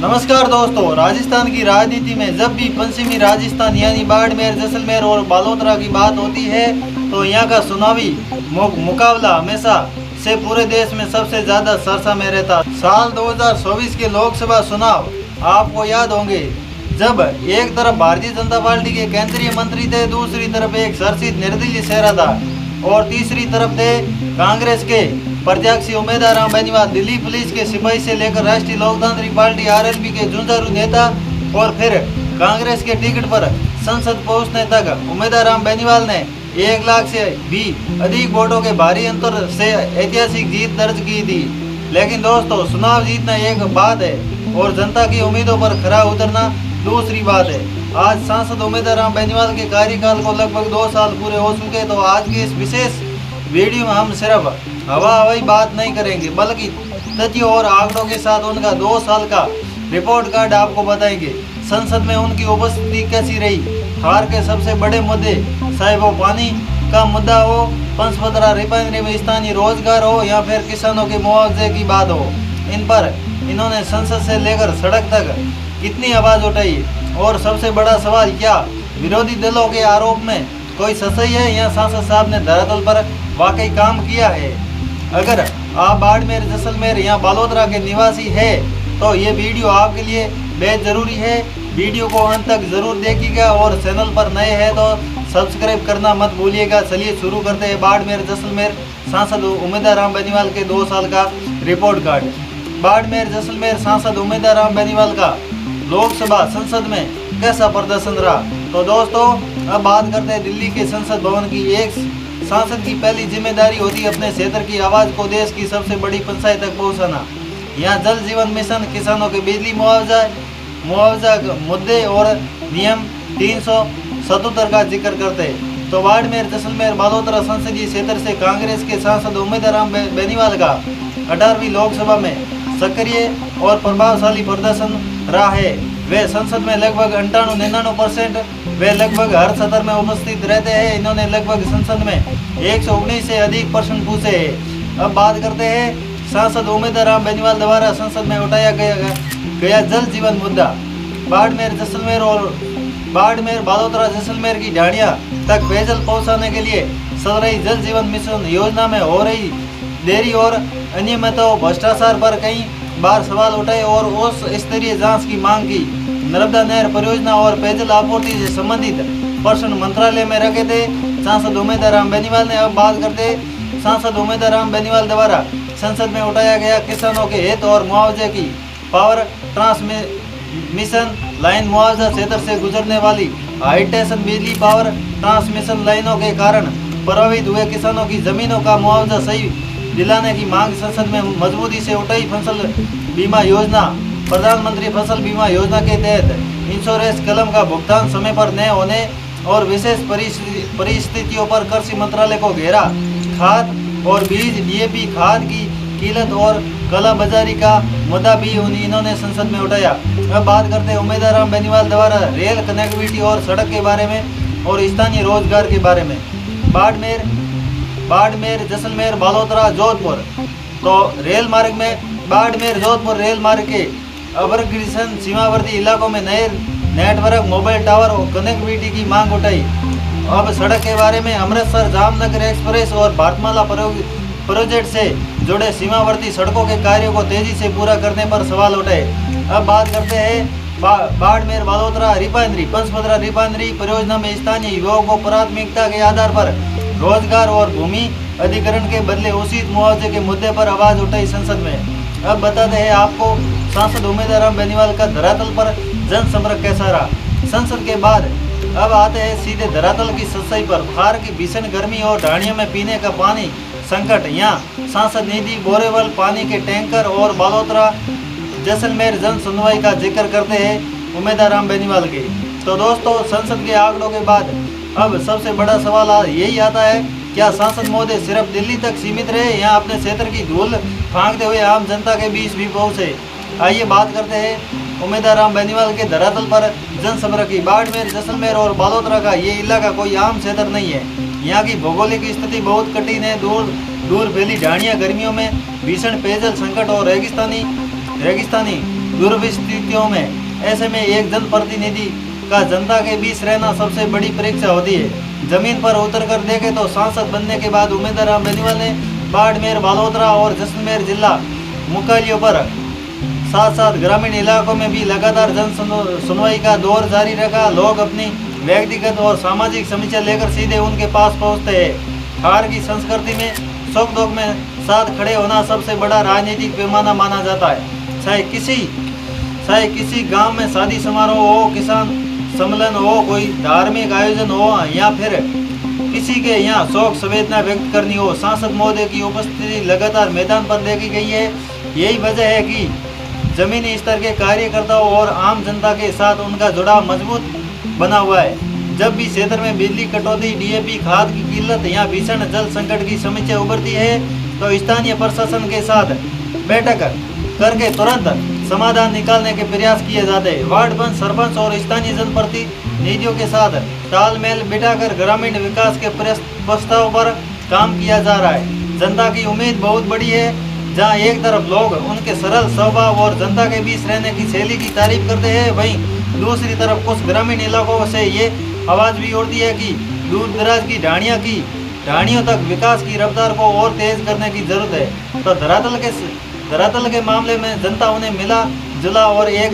नमस्कार दोस्तों, राजस्थान की राजनीति में जब भी पश्चिमी राजस्थान यानी बाड़मेर, जैसलमेर और बालोतरा की बात होती है तो यहाँ का चुनावी मुकाबला हमेशा से पूरे देश में सबसे ज्यादा चर्चा में रहता। साल 2024 के लोकसभा चुनाव आपको याद होंगे, जब एक तरफ भारतीय जनता पार्टी के केंद्रीय मंत्री थे, दूसरी तरफ एक चर्चित निर्दलीय चेहरा था और तीसरी तरफ थे कांग्रेस के प्रत्याशी उम्मीदवार राम बेनीवाल। दिल्ली पुलिस के सिपाही से लेकर राष्ट्रीय लोकतांत्रिक पार्टी आरएलपी के जुझारू नेता और फिर कांग्रेस के टिकट पर संसद पहुंचने तक उम्मीदवार राम बेनीवाल ने 1 लाख से भी अधिक वोटों के भारी अंतर से ऐतिहासिक जीत दर्ज की थी। लेकिन दोस्तों, चुनाव जीतना एक बात है और जनता की उम्मीदों पर खरा उतरना दूसरी बात है। आज सांसद उम्मीदवार राम बेनीवाल के कार्यकाल को लगभग 2 साल पूरे हो चुके। तो आज के इस विशेष वीडियो में हम सिर्फ हवाई बात नहीं करेंगे, बल्कि तथ्यों और आंकड़ों के साथ उनका 2 साल का रिपोर्ट कार्ड आपको बताएंगे। संसद में उनकी उपस्थिति कैसी रही, हार के सबसे बड़े मुद्दे, चाहे वो पानी का मुद्दा हो, पंचपत्रा रिफाइनरी में स्थानीय रोजगार हो या फिर किसानों के मुआवजे की बात हो, इन पर इन्होंने संसद से लेकर सड़क तक कितनी आवाज उठाई। और सबसे बड़ा सवाल, क्या विरोधी दलों के आरोप में कोई सच्चाई है या सांसद साहब ने धरातल पर वाकई काम किया है। अगर आप बाड़मेर, जैसलमेर या बालोतरा के निवासी है तो ये वीडियो आपके लिए बेहद जरूरी है। वीडियो को अंत तक जरूर देखिएगा और चैनल पर नए हैं तो सब्सक्राइब करना मत भूलिएगा। चलिए शुरू करते हैं बाड़मेर, जैसलमेर सांसद उम्मीदवार राम बेनीवाल के 2 साल का रिपोर्ट कार्ड। बाड़मेर, जैसलमेर सांसद उम्मीदवार राम बेनीवाल का लोकसभा संसद में कैसा प्रदर्शन रहा। तो दोस्तों, अब बात करते हैं दिल्ली के संसद भवन की। एक सांसद की पहली जिम्मेदारी होती है अपने क्षेत्र की आवाज को देश की सबसे बड़ी पंचायत तक पहुंचाना। यहाँ जल जीवन मिशन, किसानों के बिजली मुआवजा मुद्दे और नियम 377 का जिक्र करते हैं। तो बाड़मेर, जैसलमेर, बालोतरा संसदीय क्षेत्र से कांग्रेस के सांसद उम्मीदवार राम बेनीवाल का 18वीं लोकसभा में सक्रिय और प्रभावशाली प्रदर्शन रहा है। वे संसद में लगभग 98-99% वे लगभग हर सत्र में उपस्थित रहते हैं। इन्होंने लगभग संसद में 119 से अधिक प्रश्न पूछे हैं। अब बात करते हैं सांसद उम्मीदवार राम बेनीवाल द्वारा संसद में उठाया गया जल जीवन मुद्दा। बाड़मेर, जैसलमेर और बाड़मेर, बालोतरा, जैसलमेर की ढाणियां तक पेयजल पहुंचाने के लिए चल रही जल जीवन मिशन योजना में हो रही देरी और अनियमितताओं, भ्रष्टाचार पर कई बार सवाल उठाए और उस स्तरीय जांच की मांग की। नर्मदा नहर परियोजना और पेयजल आपूर्ति से संबंधित प्रश्न मंत्रालय में रखे थे सांसद उम्मीदवार राम बेनीवाल ने। अब बात करते सांसद उम्मीदवार राम बेनीवाल द्वारा संसद में उठाया गया किसानों के हित और मुआवजे की। पावर ट्रांसमिशन लाइन मुआवजा क्षेत्र से गुजरने वाली हाई टेंशन बिजली पावर ट्रांसमिशन लाइनों के कारण प्रभावित हुए किसानों की जमीनों का मुआवजा सही दिलाने की मांग संसद में मजबूती से उठाई। फसल बीमा योजना, प्रधानमंत्री फसल बीमा योजना के तहत इंश्योरेंस क्लेम का भुगतान समय पर न होने और विशेष परिस्थितियों पर कृषि मंत्रालय को घेरा। खाद और बीज, डीएपी खाद की कीमत और कालाबाजारी का मुद्दा भी इन्होंने संसद में उठाया। अब बात करते हैं उम्मीदवार राम बेनीवाल द्वारा रेल कनेक्टिविटी और सड़क के बारे में और स्थानीय रोजगार के बारे में। बाड़मेर, जैसलमेर, बालोतरा, जोधपुर। तो रेल मार्ग में बाड़मेर जोधपुर रेल मार्ग के अग्रसर सीमावर्ती इलाकों में नए नेटवर्क, मोबाइल टावर और कनेक्टिविटी की मांग उठाई। अब सड़क के बारे में अमृतसर जामनगर एक्सप्रेस और भारतमाला प्रोजेक्ट से जुड़े सीमावर्ती सड़कों के कार्यों को तेजी से पूरा करने पर सवाल उठाए। अब बात करते हैं बाड़मेर, बालोतरा रिफाइनरी, पंचपत्रा रिफाइनरी परियोजना में स्थानीय युवाओं को प्राथमिकता के आधार पर रोजगार और भूमि अधिग्रहण के बदले उचित मुआवजे के मुद्दे पर आवाज उठाई संसद में। अब बताते हैं आपको सांसद उम्मीदवार राम बेनीवाल का धरातल पर जनसंपर्क कैसा रहा। संसद के बाद अब आते हैं सीधे धरातल की सच्चाई पर। हार की भीषण गर्मी और ढाणियों में पीने का पानी संकट, यहाँ सांसद निधि, बोरेवल पानी के टैंकर और बालोतरा, जैसलमेर जन सुनवाई का जिक्र करते हैं उम्मीदवार राम बेनीवाल के। तो दोस्तों, संसद के आंकड़ों के बाद अब सबसे बड़ा सवाल यही आता है, क्या सांसद महोदय सिर्फ दिल्ली तक सीमित रहे या अपने क्षेत्र की धूल फांकते हुए आम जनता के बीच भी पहुंचे। आइए बात करते हैं उम्मीदवार राम बेनीवाल के धरातल पर जनसंपर्क की। बाड़मेर, जैसलमेर और बालोतरा का ये इलाका कोई आम क्षेत्र नहीं है। यहाँ की भौगोलिक स्थिति बहुत कठिन है। दूर फैली ढाणियाँ, गर्मियों में भीषण पेयजल संकट और रेगिस्तानी दुर्लभ स्थितियों में। ऐसे में एक जनप्रतिनिधि का जनता के बीच रहना सबसे बड़ी परीक्षा होती है। जमीन पर उतर कर देखें तो सांसद बनने के बाद उम्मीदवार राम बेनीवाल ने बाड़मेर, बालोतरा और जैसलमेर जिला मुख्यालयों पर साथ साथ ग्रामीण इलाकों में भी लगातार जन सुनवाई का दौर जारी रखा। लोग अपनी व्यक्तिगत और सामाजिक समस्या लेकर सीधे उनके पास पहुंचते हैं। हार की संस्कृति में सुख दुख में साथ खड़े होना सबसे बड़ा राजनीतिक पैमाना माना जाता है। चाहे किसी गांव में शादी समारोह हो, किसान सम्मेलन हो, कोई धार्मिक आयोजन हो या फिर किसी के यहाँ शोक संवेदना व्यक्त करनी हो, सांसद महोदय की उपस्थिति लगातार मैदान पर देखी गई है। यही वजह है कि जमीनी स्तर के कार्यकर्ताओं और आम जनता के साथ उनका जुड़ाव मजबूत बना हुआ है। जब भी क्षेत्र में बिजली कटौती, डीएपी खाद की किल्लत या भीषण जल संकट की समस्या उभरती है तो स्थानीय प्रशासन के साथ बैठक करके तुरंत समाधान निकालने के प्रयास किए जाते हैं। वार्ड पंच, सरपंच और स्थानीय जनप्रतिनिधियों के साथ तालमेल बिठाकर ग्रामीण विकास के प्रस्ताव पर काम किया जा रहा है। जनता की उम्मीद बहुत बड़ी है। जहां एक तरफ लोग उनके सरल स्वभाव और जनता के बीच रहने की शैली की तारीफ करते हैं, वहीं दूसरी तरफ कुछ ग्रामीण इलाकों से ये आवाज़ भी उठती है कि दूर दराज की ढाणियों तक विकास की रफ्तार को और तेज करने की जरूरत है। तो धरातल के मामले में जनता उन्हें मिला जुला और एक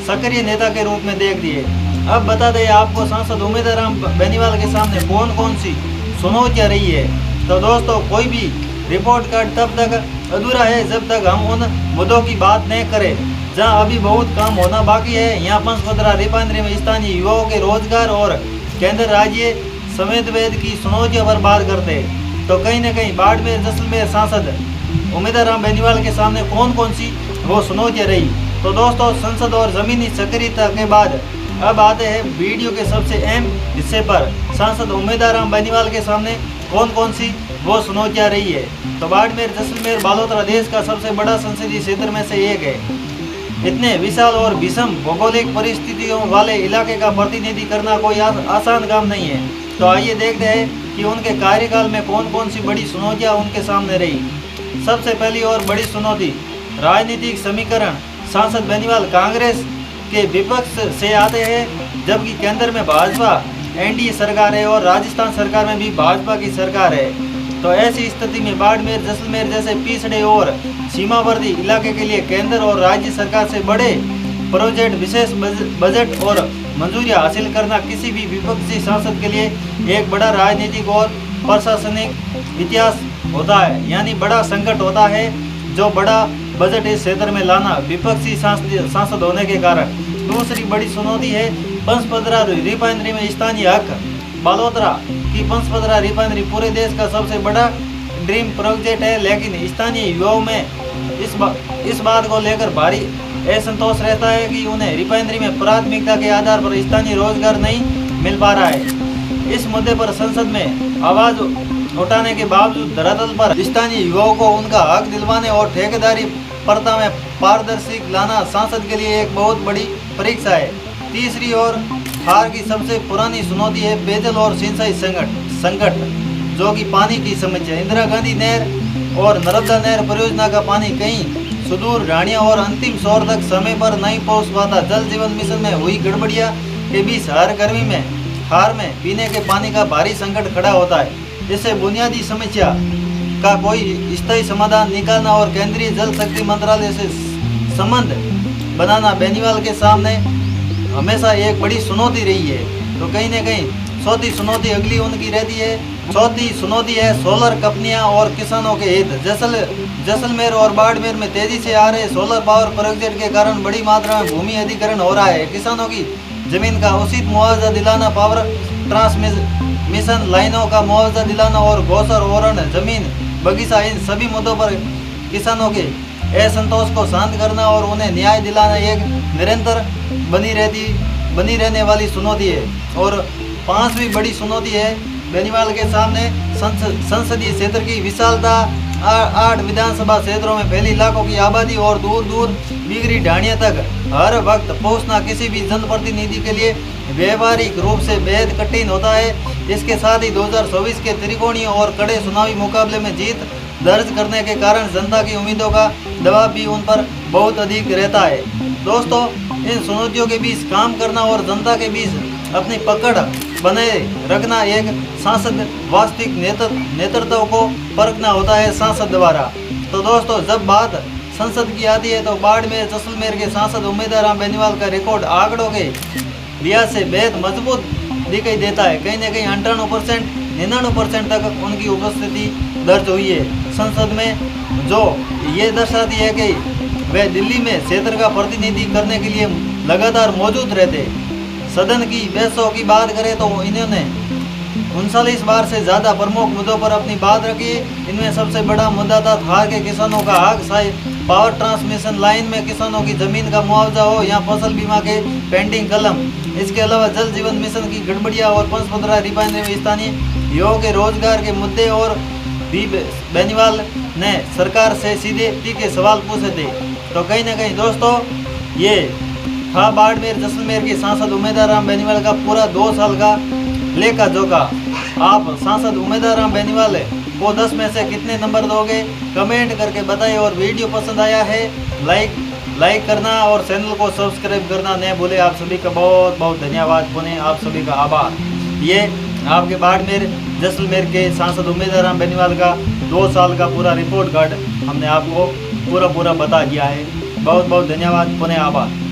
सक्रिय नेता के रूप में देख दिए। अब बता दें आपको सांसद उम्मीदवार राम बेनीवाल के सामने कौन कौन सी चुनौतियाँ रही है। तो दोस्तों, कोई भी रिपोर्ट कार्ड तब तक अधूरा है जब तक हम उन मुद्दों की बात नहीं करें जहां अभी बहुत काम होना बाकी है। यहाँ पंचपदरा रिफाइनरी में स्थानीय युवाओं के रोजगार और केंद्र राज्य संवेद की चुनौतियों पर बात करते हैं तो कहीं न कहीं बाड़मेर, जैसलमेर सांसद उम्मीदवार राम बेनीवाल के सामने कौन कौन सी वो चुनौतियाँ रही। तो दोस्तों, संसद और जमीनी सक्रियता के बाद अब आते हैं वीडियो के सबसे अहम हिस्से पर। सांसद उम्मीदवार राम बेनीवाल के सामने कौन कौन सी वो चुनौतियाँ रही है। तो बाड़मेर, जैसलमेर, बालोतरा देश का सबसे बड़ा संसदीय क्षेत्र में से एक है। इतने विशाल और विषम भौगोलिक परिस्थितियों वाले इलाके का प्रतिनिधि करना कोई आसान काम नहीं है। तो आइए देखते हैं कि उनके कार्यकाल में कौन कौन सी बड़ी चुनौतियाँ उनके सामने रही। सबसे पहली और बड़ी चुनौती राजनीतिक समीकरण। सांसद बेनीवाल कांग्रेस के विपक्ष से आते हैं जबकि केंद्र में भाजपा एनडीए सरकार है और राजस्थान सरकार में भी भाजपा की सरकार है। तो ऐसी स्थिति में बाड़मेर, जैसलमेर जैसे पिछड़े और सीमावर्ती इलाके के लिए केंद्र और राज्य सरकार से बड़े प्रोजेक्ट, विशेष बजट और मंजूरियां हासिल करना किसी भी विपक्षी सांसद के लिए एक बड़ा राजनीतिक और प्रशासनिक इतिहास होता है, यानी बड़ा संकट होता है। जो बड़ा बजट इस क्षेत्र में लाना विपक्षी सांसद होने के कारण। दूसरी बड़ी चुनौती है पंचपदरा रिफाइनरी में स्थानीय हक। बालोतरा की पंचपदरा रिफाइनरी पूरे देश का सबसे बड़ा ड्रीम प्रोजेक्ट है, लेकिन स्थानीय युवाओं में इस बात को लेकर भारी असंतोष रहता है कि उन्हें रिफाइनरी में प्राथमिकता के आधार पर स्थानीय रोजगार नहीं मिल पा रहा है। इस मुद्दे पर संसद में आवाज उठाने के बावजूद धरातल पर स्थानीय युवाओं को उनका हक दिलवाने और ठेकेदारी प्रथा में पारदर्शिता लाना सांसद के लिए एक बहुत बड़ी परीक्षा है। तीसरी ओर हार की सबसे पुरानी चुनौती है पेयजल और सिंचाई संकट, जो कि पानी की समस्या। इंदिरा गांधी नहर और नर्मदा नहर परियोजना का पानी कहीं सुदूर ढाणियां और अंतिम छोर तक समय पर नहीं पहुंच पाता। जल जीवन मिशन में हुई गड़बड़ियां के बीच हार में पीने के पानी का भारी संकट खड़ा होता है। इससे बुनियादी समस्या का कोई स्थायी समाधान निकालना और केंद्रीय जल शक्ति मंत्रालय से संबंध बनाना बेनीवाल के सामने हमेशा एक बड़ी चुनौती रही है। तो कहीं न कहीं चौथी चुनौती अगली उनकी रहती है। चौथी चुनौती है सोलर कंपनियां और किसानों के हित। जैसलमेर और बाड़मेर में तेजी से आ रहे सोलर पावर प्रोजेक्ट के कारण बड़ी मात्रा में भूमि अधिग्रहण हो रहा है। किसानों की जमीन का उचित मुआवजा दिलाना, पावर ट्रांसमिशन लाइनों का मुआवजा दिलाना और गौचर ओरण, जमीन, बगीचा, इन सभी मुद्दों पर किसानों के असंतोष को शांत करना और उन्हें न्याय दिलाना एक निरंतर बनी रहने वाली चुनौती है। और पांचवी बड़ी चुनौती है बेनीवाल के सामने संसदीय क्षेत्र की विशालता। 8 विधानसभा क्षेत्रों में फैली लाखों की आबादी और दूर दूर बिगड़ी ढाणियों तक हर वक्त पहुंचना किसी भी जनप्रतिनिधि के लिए व्यवहारिक रूप से बेहद कठिन होता है। इसके साथ ही 2024 के त्रिकोणीय और कड़े चुनावी मुकाबले में जीत दर्ज करने के कारण जनता की उम्मीदों का दबाव भी उन पर बहुत अधिक रहता है। दोस्तों, इन चुनौतियों के बीच काम करना और जनता के बीच अपनी पकड़ बनाए रखना एक सांसद वास्तविक नेतृत्व को परखना होता है सांसद द्वारा। तो दोस्तों, जब बात संसद की आती है तो बाड़मेर जैसलमेर के सांसद उम्मीदवार राम बेनीवाल का रिकॉर्ड आंकड़ों के लिहाज से बेहद मजबूत दिखाई देता है। कहीं ना कहीं 98%, 99% तक उनकी उपस्थिति दर्ज हुई है संसद में, जो ये दर्शाती है कि वे दिल्ली में क्षेत्र का प्रतिनिधि करने के लिए लगातार मौजूद रहते। सदन की बहसों की बात करें तो इन्होंने 39 बार से ज़्यादा प्रमुख मुद्दों पर अपनी बात रखी। इनमें सबसे बड़ा मुद्दा था थार के किसानों का हक, चाहे पावर ट्रांसमिशन लाइन में किसानों की जमीन का मुआवजा हो या फसल बीमा के पेंडिंग कलम। इसके अलावा जल जीवन मिशन की गड़बड़ियाँ और 515 रिफाइनरी में स्थानीय युवाओं के रोजगार के मुद्दे और भी बेनीवाल ने सरकार से सीधे तीखे सवाल पूछे थे। तो कहीं ना कहीं दोस्तों, ये था बाड़मेर जैसलमेर के सांसद उम्मीदवार राम बेनीवाल का पूरा 2 साल का लेखा जोखा। आप सांसद उम्मीदवार राम बेनीवाल को 10 में से कितने नंबर दोगे, कमेंट करके बताइए। और वीडियो पसंद आया है लाइक करना और चैनल को सब्सक्राइब करना न भूले। आप सभी का बहुत बहुत धन्यवाद, पुनः आप सभी का आभार। ये आपके बाड़मेर जैसलमेर के सांसद उम्मीदवार राम बेनीवाल का 2 साल का पूरा रिपोर्ट कार्ड हमने आपको पूरा बता दिया है। बहुत बहुत धन्यवाद, पुनः आभार।